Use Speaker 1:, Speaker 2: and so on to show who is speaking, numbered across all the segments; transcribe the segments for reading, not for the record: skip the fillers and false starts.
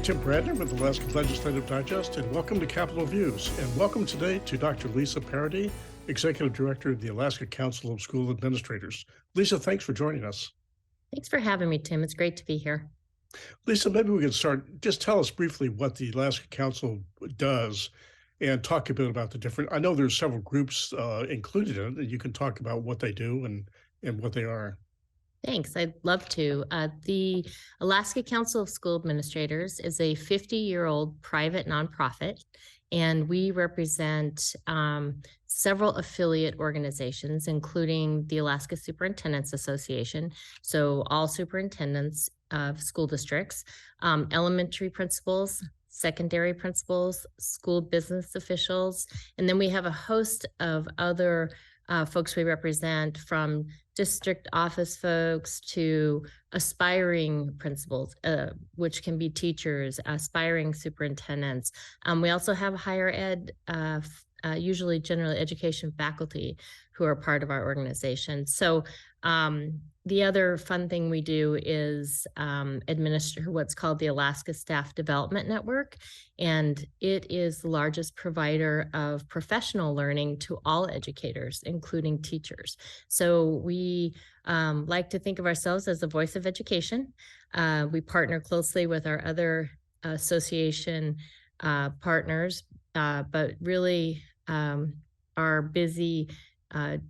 Speaker 1: Tim Bradner with Alaska Legislative Digest, and welcome to Capitol Views. And welcome today to Dr. Lisa Parady, Executive Director of the Alaska Council of School Administrators. Lisa, thanks for joining us.
Speaker 2: Thanks for having me, Tim. It's great to be here.
Speaker 1: Lisa, maybe we can start. Just tell us briefly what the Alaska Council does and talk a bit about the different. I know there's several groups included in it, and you can talk about what they do and what they are.
Speaker 2: Thanks. I'd love to. The Alaska Council of School Administrators is a 50-year-old private nonprofit, and we represent several affiliate organizations, including the Alaska Superintendents Association, so all superintendents of school districts, elementary principals, secondary principals, school business officials, and then we have a host of other folks we represent, from district office folks to aspiring principals, which can be teachers, aspiring superintendents. We also have higher ed, usually general education faculty who are part of our organization. So the other fun thing we do is administer what's called the Alaska Staff Development Network, and it is the largest provider of professional learning to all educators, including teachers. So we like to think of ourselves as the voice of education. We partner closely with our other association partners, but really are busy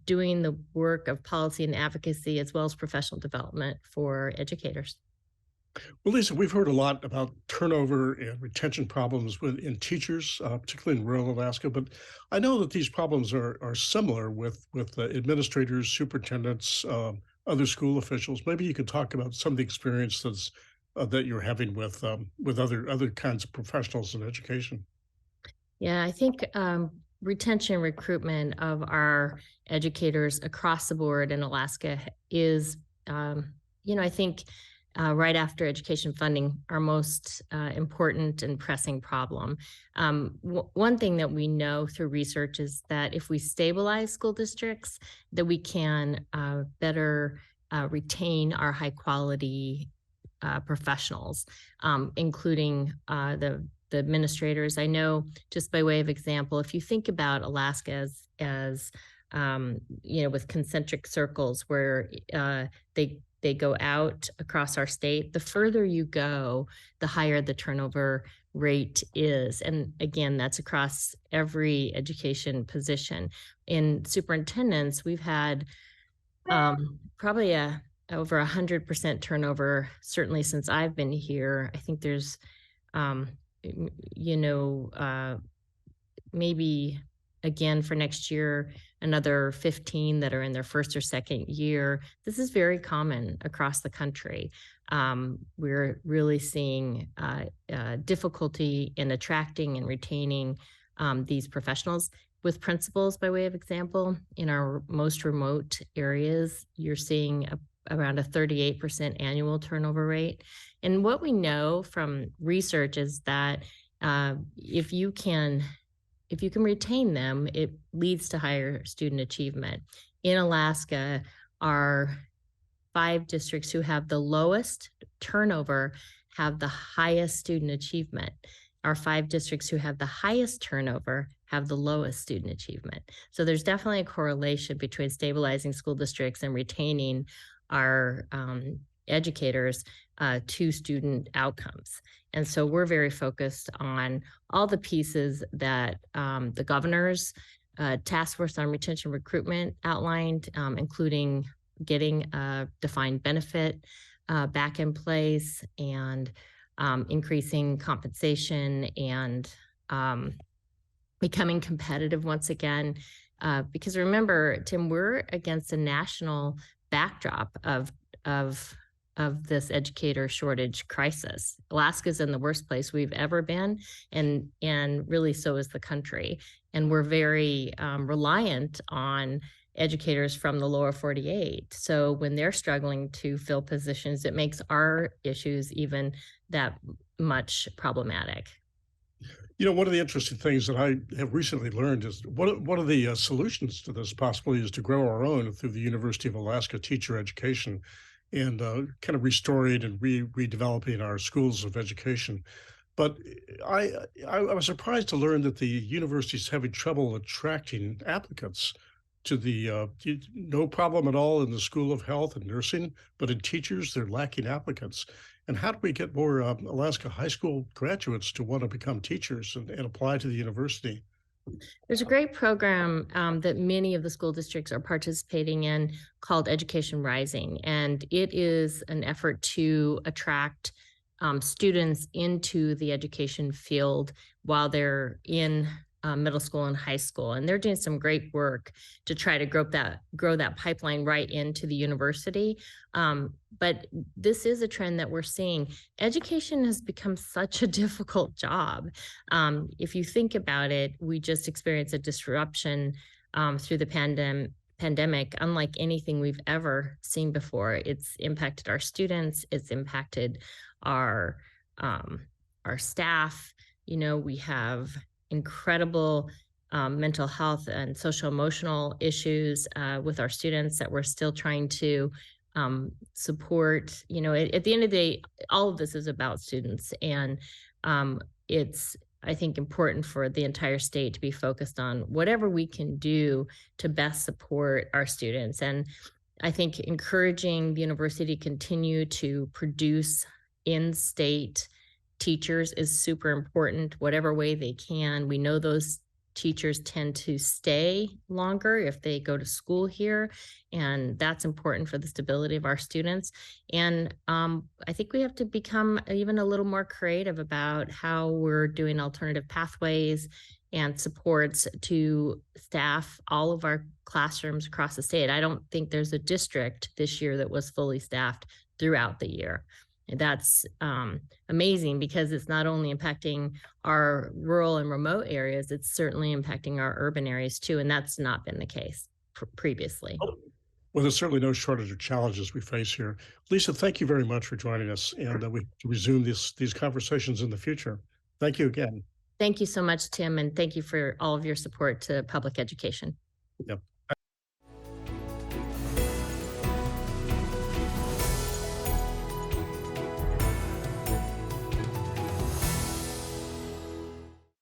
Speaker 2: doing the work of policy and advocacy as well as professional development for educators.
Speaker 1: Well, Lisa, we've heard a lot about turnover and retention problems in teachers, particularly in rural Alaska. But I know that these problems are similar with administrators, superintendents, other school officials. Maybe you could talk about some of the experiences that you're having with other kinds of professionals in education.
Speaker 2: Yeah, I think retention and recruitment of our educators across the board in Alaska is, I think right after education funding, our most important and pressing problem. One thing that we know through research is that if we stabilize school districts, that we can better retain our high quality professionals, including the administrators. I know, just by way of example, if you think about Alaska as with concentric circles where they go out across our state, the further you go, the higher the turnover rate is. And again, that's across every education position. In superintendents, we've had probably over 100% turnover, certainly since I've been here. I think there's maybe again for next year, another 15 that are in their first or second year. This is very common across the country. We're really seeing difficulty in attracting and retaining these professionals. With principals, by way of example, in our most remote areas, you're seeing around a 38% annual turnover rate. And what we know from research is that if you can retain them, it leads to higher student achievement. In Alaska, our 5 districts who have the lowest turnover have the highest student achievement. Our 5 districts who have the highest turnover have the lowest student achievement. So there's definitely a correlation between stabilizing school districts and retaining our educators to student outcomes. And so we're very focused on all the pieces that the governor's task force on retention recruitment outlined, including getting a defined benefit back in place and increasing compensation and becoming competitive once again. Because remember, Tim, we're against a national backdrop of this educator shortage crisis. Alaska's in the worst place we've ever been, and really so is the country. And we're very reliant on educators from the lower 48. So when they're struggling to fill positions, it makes our issues even that much problematic.
Speaker 1: One of the interesting things that I have recently learned is one of the solutions to this possibly is to grow our own through the University of Alaska teacher education and kind of restoring and redeveloping our schools of education. But I was surprised to learn that the university is having trouble attracting applicants to the no problem at all in the School of Health and Nursing, but in teachers, they're lacking applicants. And how do we get more Alaska high school graduates to want to become teachers and apply to the university?
Speaker 2: There's a great program that many of the school districts are participating in called Education Rising, and it is an effort to attract students into the education field while they're in middle school and high school. And they're doing some great work to try to grow that pipeline right into the university. But this is a trend that we're seeing. Education has become such a difficult job. If you think about it, we just experienced a disruption through the pandemic, unlike anything we've ever seen before. It's impacted our students. It's impacted our um, our staff. You know, we have incredible mental health and social emotional issues with our students that we're still trying to support. You know, at the end of the day, all of this is about students, and it's, I think, important for the entire state to be focused on whatever we can do to best support our students. And I think encouraging the university to continue to produce in-state teachers is super important, whatever way they can. We know those teachers tend to stay longer if they go to school here, and that's important for the stability of our students. And I think we have to become even a little more creative about how we're doing alternative pathways and supports to staff all of our classrooms across the state. I don't think there's a district this year that was fully staffed throughout the year. And that's amazing because it's not only impacting our rural and remote areas, it's certainly impacting our urban areas too. And that's not been the case previously.
Speaker 1: Oh, well, there's certainly no shortage of challenges we face here. Lisa, thank you very much for joining us, and we can resume these conversations in the future. Thank you again.
Speaker 2: Thank you so much, Tim, and thank you for all of your support to public education.
Speaker 1: Yep.